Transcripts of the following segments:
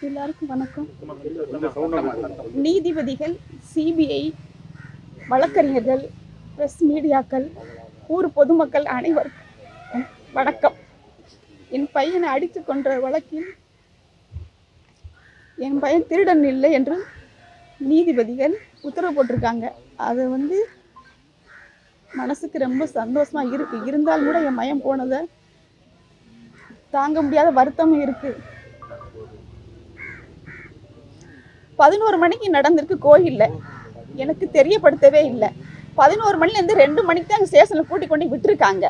எல்லாருக்கும் வணக்கம். நீதிபதிகள், சிபிஐ, வழக்கறிஞர்கள், பிரஸ் மீடியாக்கள், ஊர் பொதுமக்கள் அனைவருக்கும் வணக்கம். என் பையனை அடித்து கொன்ற வழக்கில் என் பையன் திருடன் இல்லை என்று நீதிபதிகள் உத்தரவு போட்டிருக்காங்க. அது மனசுக்கு ரொம்ப சந்தோஷமா இருக்கு. இருந்தாலும் கூட என் பையன் போனதை தாங்க முடியாத வருத்தமும் இருக்கு. 11 மணிக்கு நடந்திருக்கு கோயில்ல. எனக்கு தெரியப்படுத்தவே இல்லை. 11 மணிலேருந்து 2 மணிக்கு தான் ஸ்டேஷனில் கூட்டி கொண்டு விட்டுருக்காங்க.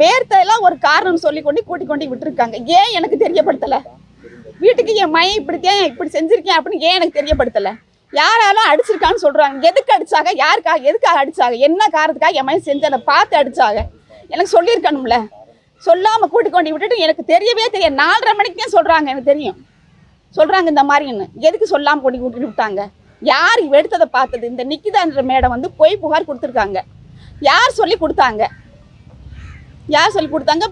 வேர்த்தையெல்லாம் ஒரு காரணம் சொல்லி கூட்டி கொண்டு விட்டுருக்காங்க. ஏன் எனக்கு தெரியப்படுத்தலை? வீட்டுக்கு என் மையம் இப்படி செஞ்சுருக்கேன் அப்படின்னு ஏன் எனக்கு தெரியப்படுத்தலை? யாராலும் அடிச்சிருக்கான்னு சொல்கிறாங்க. எதுக்கு அடித்தாங்க? யாருக்காக? எதுக்காக அடித்தாங்க? என்ன காரணத்துக்காக என் மையம் செஞ்சு அதை பார்த்து அடித்தாங்க? எனக்கு சொல்லியிருக்கணும்ல. சொல்லாமல் கூட்டி கொண்டு விட்டுட்டு எனக்கு தெரியவே தெரியாது. 4:30 மணிக்கு தான் சொல்கிறாங்க. எனக்கு தெரியும் சொல்கிறாங்க இந்த மாதிரின்னு. எதுக்கு சொல்லாமல் கூட்டிட்டு விட்டாங்க? யார் எடுத்ததை பார்த்தது? இந்த நிக்கிதான்ற மேடம் பொய் புகார் கொடுத்துருக்காங்க. யார் சொல்லி கொடுத்தாங்க?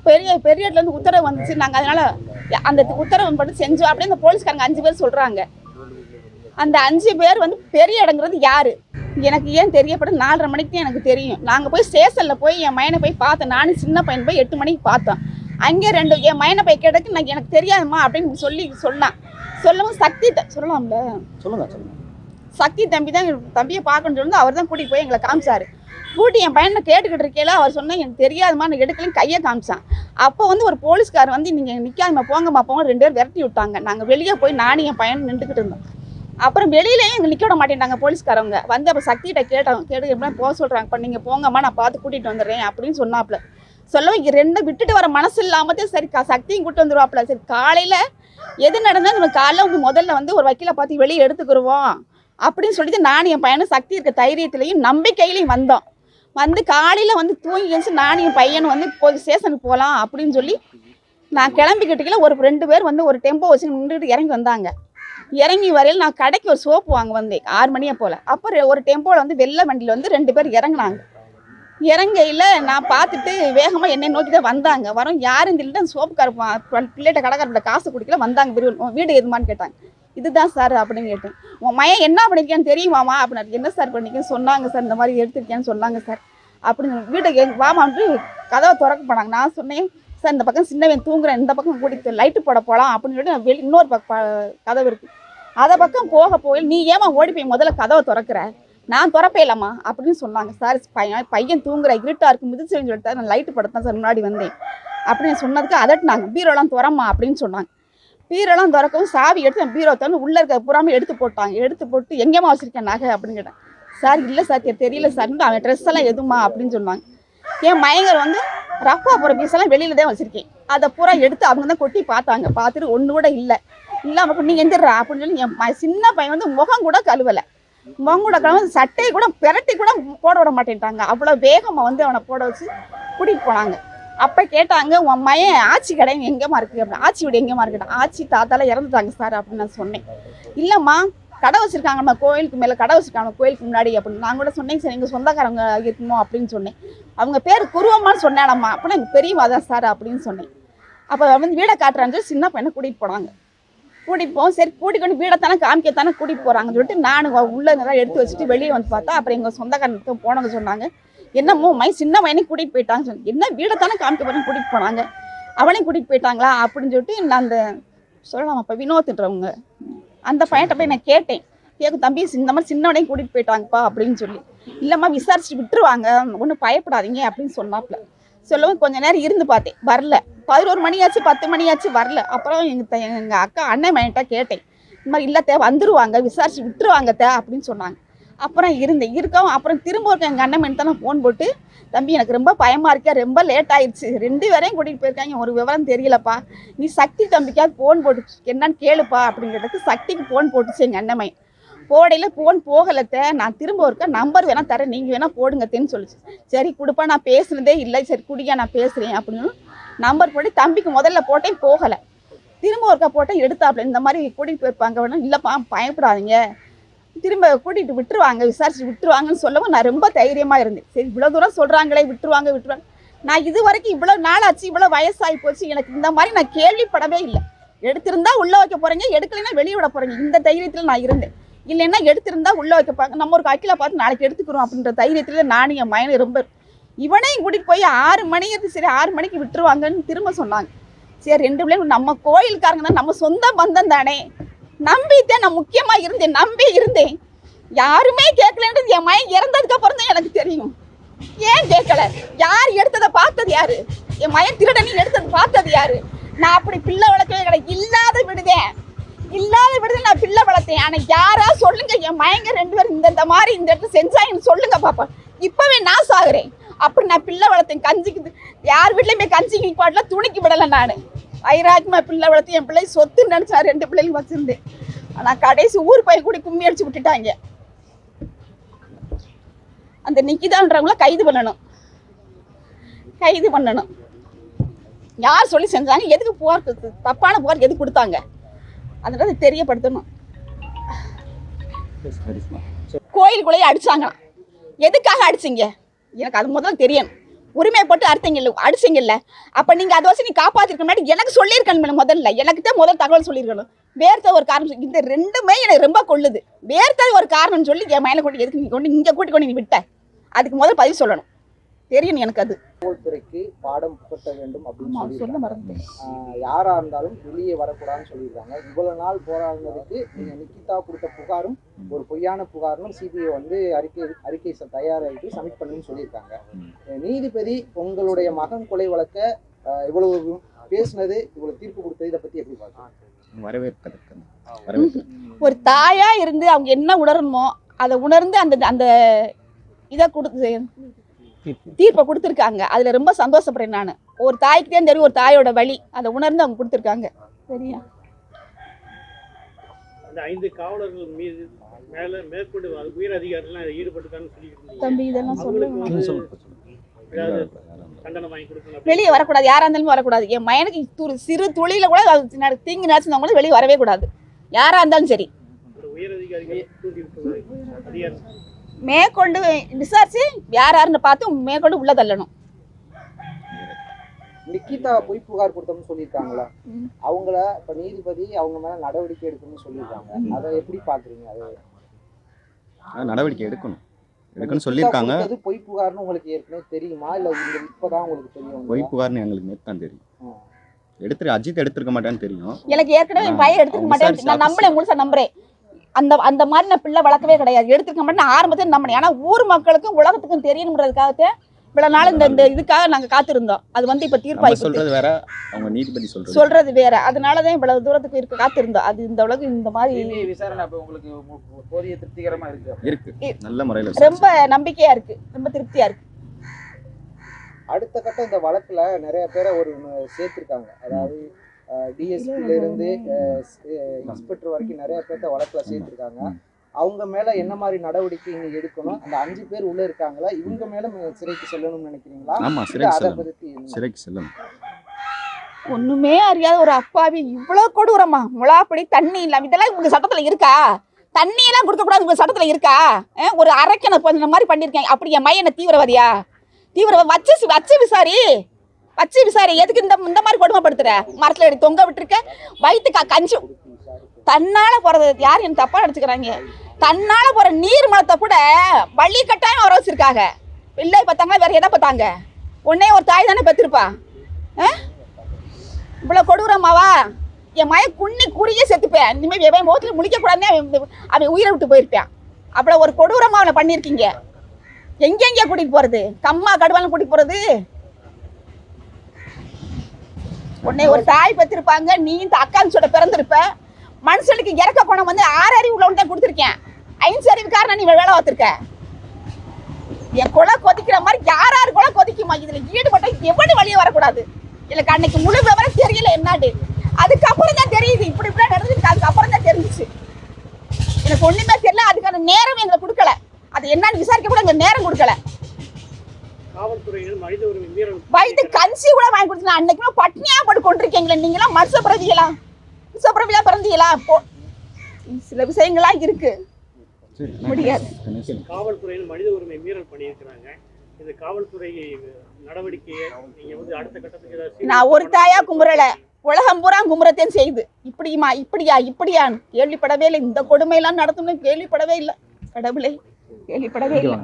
பெரிய இடத்துலேருந்து உத்தரவு வந்துச்சு. நாங்கள் அதனால் அந்த உத்தரவு பட்டு செஞ்சோம் அப்படின்னு இந்த போலீஸ்காரங்க 5 பேர் சொல்கிறாங்க. அந்த 5 பேர் பெரிய இடங்கிறது யார்? எனக்கு ஏன் தெரியப்படும்? 4:30 மணிக்கு தான் எனக்கு தெரியும். நாங்கள் போய் ஸ்டேஷனில் போய் என் மையனை போய் பார்த்தேன். நானும் சின்ன பையன் போய் 8 மணிக்கு பார்த்தோம். அங்கே என் மையனை போய் கேட்டதுக்கு எனக்கு தெரியாதுமா அப்படின்னு சொன்னான். சொல்லவும் சக்தி சொல்லலாம்ல, சொல்லுங்க. சக்தி தம்பியை பார்க்கணும்னு சொல்லி அவர் தான் கூட்டிகிட்டு போய் எங்களை காமிச்சாரு. கூட்டி என் பையனை கேட்டுக்கிட்டு இருக்கையில அவர் சொன்னால் எனக்கு தெரியாதுமா, நான் எடுக்கலையும் கையை காமிச்சான். அப்போ ஒரு போலீஸ்கார் நீங்கள் நிற்காதம்மா, போங்கம்மா போங்க, 2 பேர் விரட்டி விட்டாங்க. நாங்கள் வெளியே போய் நானும் என் பையன் நின்றுக்கிட்டு இருந்தோம். அப்புறம் வெளியிலேயும் எங்கள் நிற்க விட மாட்டேன்ட்டாங்க போலீஸ்காரவங்க. அப்போ சக்திகிட்ட கேட்டு எப்படின்னா போக சொல்கிறாங்க. இப்போ நீங்கள் போங்கம்மா, நான் பார்த்து கூட்டிகிட்டு வந்துடுறேன் அப்படின்னு சொன்னாப்புல. சொல்லவும் 2 விட்டுட்டு வர மனசு இல்லாமதே சரி சக்தியும் கூப்பிட்டு வந்துடுவாப்புல. சரி காலையில் எது நடந்தால் நம்ம காலைல முதல்ல ஒரு வக்கீலை பார்த்து வெளியே எடுத்துக்கிடுவோம் அப்படின்னு சொல்லிட்டு நானும் என் பையனும் சக்தி இருக்க தைரியத்திலையும் நம்பிக்கையிலையும் வந்தோம். காலையில் தூங்கி எழுந்து நானும் என் பையனும் போய் ஸ்டேஷனுக்கு போகலாம் அப்படின்னு சொல்லி நான் கிளம்பிக்கிட்டீங்களா ஒரு 2 பேர் ஒரு டெம்போ வச்சு நின்றுட்டு இறங்கி வந்தாங்க. இறங்கி வரையில் நான் கடைக்கு ஒரு சோப்பு வாங்க வந்தேன் 6 மணியை போல். அப்போ ஒரு டெம்போவில் வெள்ளை வண்டியில் 2 பேர் இறங்கினாங்க. இறங்கையில் நான் பார்த்துட்டு வேகமாக என்னை நோக்கி தான் வந்தாங்க. வரும் யாரும் சொல்லிட்டு அந்த சோப்புக்கார பிள்ளைகிட்ட கடைக்காரப்பிள்ள காசு குடிக்கல வந்தாங்க. வீடு எதுமான்னு கேட்டாங்க. இதுதான் சார் அப்படின்னு கேட்டேன். உன் மையம் என்ன பண்ணியிருக்கேன்னு தெரியுமாமா அப்படின்னு. என்ன சார் பண்ணிக்கேன்னு சொன்னாங்க சார், இந்த மாதிரி எடுத்துருக்கேன்னு சொன்னாங்க சார் அப்படின்னு. வீட்டை வாமான்ட்டு கதவை திறக்க போனாங்க. நான் சொன்னேன் சார் இந்த பக்கம் சின்னவன் தூங்குறேன், இந்த பக்கம் கூட்டிட்டு லைட்டு போட போகலாம் அப்படின்னு சொல்லிட்டு இன்னொரு கதவு இருக்குது. அதை பக்கம் போய் நீ ஏமா ஓடி போய் முதல்ல கதவை திறக்கிற? நான் திறப்பே இல்லைம்மா அப்படின்னு சொன்னாங்க. சார் பையன் தூங்குற இருட்டாக இருக்கும் மிதிச்சுன்னு சொல்லிட்டு நான் லைட்டு படத்தான் சார் முன்னாடி வந்தேன் அப்படின்னு சொன்னதுக்கு அதட்டுனாங்க. பீரோலாம் திறம்மா அப்படின்னு சொன்னாங்க. பீரோலாம் திறக்கவும் சாவி எடுத்து பீரோ திறந்து உள்ளே இருக்க புறாமல் எடுத்து போட்டாங்க. எடுத்து போட்டு எங்கேம்மா வச்சுருக்கேன் நகை அப்படின்னு கேட்டேன். சார் இல்லை சார் தெரியல சார், அவன் ட்ரெஸ் எல்லாம் எதுமா அப்படின்னு சொன்னாங்க. என் மயங்கர் ரஃபா போகிற பீஸெல்லாம் வெளியில் தான் வச்சுருக்கேன். அதை பூரா எடுத்து அவங்க தான் கொட்டி பார்த்தாங்க. பார்த்துட்டு ஒன்று கூட இல்லை இல்லாமல் நீ எந்திரா அப்படின்னு சொல்லி என் சின்ன பையன் முகம் கூட கழுவலை. முகம் கூட கழுவ சட்டையை கூட பிரட்டி கூட போட விட மாட்டேன்ட்டாங்க. அவ்வளோ வேகமாக அவனை போட வச்சு கூட்டிகிட்டு போனாங்க. அப்போ கேட்டாங்க உன் மையன் ஆச்சி கடை எங்கேம்மா இருக்குது அப்படின்னு. ஆச்சி வீடு எங்கேம்மா இருக்கட்டும். ஆச்சி தாத்தாலாம் இறந்துட்டாங்க சார் அப்படின்னு நான் சொன்னேன். இல்லைம்மா கடை வச்சுருக்காங்கம்மா, கோயிலுக்கு மேலே கடை வச்சுருக்காங்க கோயிலுக்கு முன்னாடி அப்படின்னு. நான் கூட சொன்னேன் சார் எங்கள் சொந்தக்காரங்க இருக்கணும் அப்படின்னு சொன்னேன். அவங்க பேர் குருவம்மான்னு சொன்னேனம்மா அப்படின்னா எங்கள் பெரியவா தான் சார் அப்படின்னு சொன்னேன். அப்போ வீடை காட்டுறான்னு சொல்லி சின்ன பையனை கூட்டிகிட்டு போனாங்க. கூட்டிகிட்டு போவோம். சரி கூட்டிகிட்டு கொண்டு வீடைத்தானே காமிக்கத்தானே கூட்டிகிட்டு போகிறாங்கன்னு சொல்லிட்டு நான் உள்ளே நல்லா எடுத்து வச்சுட்டு வெளியே பார்த்தா அப்புறம் எங்கள் சொந்தக்காரனுக்கு போனவங்க சொன்னாங்க என்னமோ சின்ன பையனை கூட்டிகிட்டு போயிட்டாங்க சொன்னேன். என்ன வீடைத்தானே காமிக்க போகிறேன்னு கூட்டிகிட்டு போனாங்க, அவனையும் கூட்டிகிட்டு போயிட்டாங்களா அப்படின்னு சொல்லிட்டு நான் அந்த சொல்லலாம் அப்போ வினோத்துன்றவங்க அந்த பையன்கிட்ட போய் நான் கேட்கும் தம்பி இந்த மாதிரி சின்னவனையும் கூட்டிகிட்டு போயிட்டாங்கப்பா அப்படின்னு சொல்லி. இல்லைம்மா விசாரிச்சுட்டு விட்டுருவாங்க, ஒன்றும் பயப்படாதீங்க அப்படின்னு சொன்னாப்புல. சொல்லவும் கொஞ்சம் நேரம் இருந்து பார்த்தேன், வரல. 11 மணியாச்சு 10 மணியாச்சு வரல. அப்புறம் எங்கள் அக்கா அண்ணன் மையன்ட்ட கேட்டேன். இந்த மாதிரி இல்லத்தே வந்துடுவாங்க விசாரிச்சு விட்டுருவாங்க அப்படின்னு சொன்னாங்க. அப்புறம் இருக்கவும் அப்புறம் திரும்ப எங்கள் அண்ணன் மையன் தான் ஃபோன் போட்டு தம்பி எனக்கு ரொம்ப பயமாக இருக்கா, ரொம்ப லேட் ஆயிடுச்சு, 2 பேரையும் கூட்டிகிட்டு போயிருக்காங்க, ஒரு விவரம் தெரியலப்பா, நீ சக்தி தம்பிக்காவது ஃபோன் போட்டு என்னன்னு கேளுப்பா அப்படிங்கிறதுக்கு சக்திக்கு ஃபோன் போட்டுச்சு எங்கள் அண்ணன் மையன். போடையில் ஃபோன் போகலத்த, நான் திரும்ப ஒருக்கா நம்பர் வேணால் தரேன், நீங்கள் வேணால் போடுங்கத்தேன்னு சொல்லிச்சு. சரி கொடுப்பா, நான் பேசுனதே இல்லை, சரி குடியா நான் பேசுகிறேன் அப்படின்னு நம்பர் போட்டு தம்பிக்கு முதல்ல போட்டேன், போகலை. திரும்ப ஒருக்கா போட்டேன், எடுத்தாப்புல இந்த மாதிரி கூட்டிகிட்டு போயிருப்பாங்க வேணும். இல்லைப்பா பயப்படாதீங்க, திரும்ப கூட்டிகிட்டு விட்டுருவாங்க விசாரிச்சு விட்டுருவாங்கன்னு சொல்லவும் நான் ரொம்ப தைரியமாக இருந்தேன். சரி இவ்வளோ தூரம் சொல்கிறாங்களே விட்டுருவாங்க. நான் இது வரைக்கும் இவ்வளோ நாள் ஆச்சு, இவ்வளோ வயசாகி போச்சு, எனக்கு இந்த மாதிரி நான் கேள்விப்படவே இல்லை. எடுத்திருந்தா உள்ள வைக்க போறீங்க, எடுக்கலைன்னா வெளியே விட போறீங்க. இந்த தைரியத்தில் நான் இருந்தேன். இல்லைன்னா எடுத்திருந்தா உள்ள வைக்கப்பாங்க, நம்ம ஒரு அக்கில பார்த்து நாளைக்கு எடுத்துக்கிறோம் அப்படின்ற தைரியத்தில் நானும் என் மயனை ரொம்ப. இவனையும் கூட்டிகிட்டு போய் 6 மணிக்கு சரி 6 மணிக்கு விட்டுருவாங்கன்னு திரும்ப சொன்னாங்க. சரி 2 பிள்ளைங்க நம்ம கோயிலுக்காரங்க தான், நம்ம சொந்த பந்தம் தானே நம்பித்தான் நான் முக்கியமாக இருந்தேன். நம்பி இருந்தேன். யாருமே கேட்கலன்றது என் மயன் இறந்ததுக்கு அப்புறம் தான் எனக்கு தெரியும். ஏன் கேட்கல? யார் எடுத்ததை பார்த்தது யாரு? என் மயன் திருடனி எடுத்தது பார்த்தது யாரு? நான் அப்படி பிள்ளை வளர்க்கவே கிடையாது. இல்லாத விடுதேன் நான் பிள்ளை வளர்த்தேன். ஆனால் யாரா சொல்லுங்க, என் மயங்க 2 பேரும் இந்த மாதிரி இந்த இடத்துல செஞ்சாங்கன்னு சொல்லுங்க பாப்பா. இப்பவே நான் சாகுறேன். அப்படி நான் பிள்ளை வளர்த்தேன். கஞ்சிக்கு யார் வீட்லையுமே கஞ்சிக்கு பாட்டில் துணிக்கு விடலை. நான் ஐராஜ்மா பிள்ளை வளர்த்து என் பிள்ளை சொத்துன்னு நினச்சா 2 பிள்ளைங்க வச்சுருந்தேன். ஆனால் கடைசி ஊர் பையன் கூடி கும்மி அடிச்சு விட்டுட்டாங்க. அந்த நிக்கிதான்றவங்கள கைது பண்ணணும். யார் சொல்லி செஞ்சாங்க, எதுக்கு புகார், தப்பான புகார் எதுக்கு கொடுத்தாங்க, அதனால தெரியப்படுத்தணும். கோயிலுக்குள்ளேயே அடிச்சாங்களாம். எதுக்காக அடிச்சிங்க? எனக்கு அது முதல்ல தெரியணும். உரிமை போட்டு அடிச்சிங்கல்ல, அப்போ நீங்கள் அதை வச்சு நீ காப்பாற்றிருக்க முன்னாடி எனக்கு சொல்லியிருக்கணும். முதல்ல எனக்கு தான் முதல் தகவல் சொல்லியிருக்கணும். வேர்த்த ஒரு காரணம், இந்த 2மே எனக்கு ரொம்ப கொள்ளுது. வேர்த்த ஒரு காரணம்னு சொல்லி என் மயிலை கொண்டு எதுக்கு நீ கொண்டு இங்கே கூட்டி கொண்டு நீ விட்ட, அதுக்கு முதல் பதில் சொல்லணும். தெரியும் எனக்கு. அது காவல்துறைக்கு பாடம் புகட்ட வேண்டும் அப்படின்னு சொல்ல மறந்துட்டேன். யாரா இருந்தாலும் வெளியே வரக்கூடாதுன்னு சொல்லியிருக்காங்க. இவ்வளவு நாள் போராடினதுக்கு நீங்க நிக்கிதா கொடுத்த புகாரும் ஒரு பொய்யான புகாரும் சிபிஐ வந்து அறிக்கை தயாராகிட்டு சப்மிட் பண்ணுன்னு சொல்லியிருக்காங்க. நீதிபதி உங்களுடைய மகன் கொலை வழக்க இவ்வளவு பேசுனது, இவ்வளவு தீர்ப்பு கொடுத்தது, இதை பத்தி எப்படி பார்க்கலாம்? ஒரு தாயா இருந்து அவங்க என்ன உணரணுமோ அதை உணர்ந்து அந்த இதை கொடுத்து தீர்ப்பை கொடுத்துருக்காங்க. அதில் ரொம்ப சந்தோஷப்படுறேன் நான். ஒரு தாய்க்கு தான் தெரியும் ஒரு தாயோட வழி, அதை உணர்ந்து அவங்க கொடுத்துருக்காங்க. சரியா? அந்த 5 காவலர்கள் மீது மேற்கொண்டு உயர் அதிகாரிகள் ஈடுபட்டுட்டான்னு சொல்லிட்டு தம்பி இதெல்லாம் சொல்லுங்க. தண்டனை வாங்கி கொடுக்கணும். வெளியே வரக்கூடாது, யாரா இருந்தாலும் வரக்கூடாது. என் மயனுக்கு சிறு துளியில கூட தீங்கு நினைச்சிருந்தவங்க கூட வெளியே வரவே கூடாது, யாரா இருந்தாலும் சரி. உயர் அதிகாரிகள் மேற்கொண்டு விசாரிச்சு யாருன்னு பார்த்து மேற்கொண்டு உள்ள தள்ளணும். நிக்கிதா பொய் புகார் கொடுத்தோம்னு சொல்லியிருக்காங்களா? அவங்கள இப்ப நீதிபதி அவங்க மேல நடவடிக்கை எடுக்கணும்னு சொல்லியிருக்காங்க. அதை எப்படி பாக்குறீங்க? அது நடவடிக்கை எடுக்கணும்னு சொல்லியிருக்காங்க. அது பொய் புகார்னு உங்களுக்கு ஏற்கனவே தெரியுமா, இல்ல இப்பதான் உங்களுக்கு தெரியும்? பொய் புகார்னு எங்களுக்கு நேற்று தான் தெரியும். அஜித் எடுத்திருக்க மாட்டேன்னு தெரியும். எனக்கு ஏற்கனவே பையன் எடுத்துக்க மாட்டேன். நான் நம்புறேன், முழுசா நம்புறேன். அந்த மாதிரி நான் பிள்ளை வளர்க்கவே கிடையாது. எடுத்துக்க மாட்டேன் ஆரம்பத்தில் நம்பினேன். ஆனால் ஊர் மக்களுக்கும் உலகத்துக்கும் தெரியணுன்றதுக்காகத்தான் இவ்வளவு நாள் இந்த இதுக்காக நாங்கள் காத்திருந்தோம். அது வந்து இப்போ தீர்ப்பாகி சொல்றது வேற, அவங்க நீதிபதி சொல்றது வேற. அதனாலதான் இவ்வளவு தூரத்துக்கு இருக்க காத்திருந்தோம். அது இந்த உலகம் இந்த மாதிரி விசாரணை உங்களுக்கு போதிய திருப்திகரமா இருக்கு. நல்ல முறையில் ரொம்ப நம்பிக்கையா இருக்கு, ரொம்ப திருப்தியா இருக்கு. அடுத்த கட்டம் இந்த வழக்குல நிறைய பேரை சேர்த்திருக்காங்க. அதாவது டிஎஸ்பில இருந்து இன்ஸ்பெக்டர் வரைக்கும் நிறைய பேர்த்த வழக்குல சேர்த்திருக்காங்க. அவங்க மேல என்ன மாதிரி நடவடிக்கை நீங்க எடுக்கணும்? அந்த 5 பேர் உள்ள இருக்காங்களா, இவங்க மேல சிறைக்கு செல்லணும்னு நினைக்கிறீங்களா? ஆமா, சிறைக்கு செல்லணும். ஒண்ணுமே அறியாத ஒரு அப்பாவி இவ்வளவு கொடூரமா, முளாப்படி தண்ணி இல்லாம, இதெல்லாம் உங்க சட்டத்துல இருக்கா? தண்ணி எல்லாம் கொடுக்க கூடாது உங்க சட்டத்துல இருக்கா? ஒரு அரைக்கணை இந்த மாதிரி பண்ணிருக்கேன். அப்படி என் மையனை தீவிரவாதியா? வச்சு விசாரி. எதுக்கு இந்த மாதிரி கொடுமைப்படுத்துற? மரத்துல எடுத்து தொங்க விட்டுருக்க, வயிற்றுக்கா கஞ்சி தன்னால போறது. யார் என்ன தப்பா நினைச்சுக்கிறாங்க? தன்னால போற நீர் மலத்தை கூட வள்ளி கட்டாயம் வர வச்சிருக்காங்க. பிள்ளை பார்த்தாங்களா, வேற எதை பார்த்தாங்க? உடனே ஒரு தாய் தானே பெற்றிருப்பா. இவ்வளவு கொடூரமாவா? என் மய குன்னி குறியே செத்துப்பேன். இனிமேல் எவன் முகத்துல முழிக்க கூடாதுன்னு அவன் உயிரை விட்டு போயிருப்பான். அவ்வளவு ஒரு கொடூரமா அவனை பண்ணிருக்கீங்க. எங்கெங்க கூட்டிட்டு போறது? கம்மா கடுவாலும் கூட்டிட்டு போறது? உடனே ஒரு தாய் பெற்றிருப்பாங்க. நீ இந்த அக்கான்னு சொல்ல பிறந்திருப்ப. மனுஷனுக்கு இறக்க குணம் வந்து 6 அறிவு உள்ளவன் தான் கொடுத்துருக்கேன். 5 அறிவுக்காரன் நீ வேலை பார்த்துருக்க. என் கொலை கொதிக்கிற மாதிரி யாராரு கொலை கொதிக்குமா? இதுல ஈடுபட்ட எவனு வெளியே வரக்கூடாது. எனக்கு அன்னைக்கு முழு விவரம் தெரியல என்னாடு. அதுக்கப்புறம் தான் தெரியுது இப்படி நடந்துருக்கு. அதுக்கப்புறம் தான் தெரிஞ்சிச்சு. எனக்கு ஒண்ணுமே தெரியல. அதுக்கான நேரம் எங்களுக்கு கொடுக்கல. அது என்னன்னு விசாரிக்க கூட எங்க நேரம் கொடுக்கல. வயிற்று கஞ்சி கூட வாங்கி கொடுத்தா அன்னைக்கு பட்னியா போட்டு கொண்டிருக்கீங்களா? நீங்களாம் மனுஷ பிரதிகளா பிறந்தீங்களா? சில விஷயங்கள்லாம் இருக்கு, முடியாது. காவல்துறையில் மனித உரிமை மீறல் பண்ணியிருக்கிறாங்க. இந்த காவல்துறை நடவடிக்கையை நீங்க வந்து அடுத்த கட்டத்துக்கு நான் ஒரு தாயா கும்புறல. உலகம் பூரா கும்புறத்தையும் செய்யுது. இப்படியுமா, இப்படியான்னு கேள்விப்படவே இல்லை. இந்த கொடுமையெல்லாம் நடத்தணும்னு கேள்விப்படவே இல்லை. கடவுளே, கேள்விப்படவே இல்லை.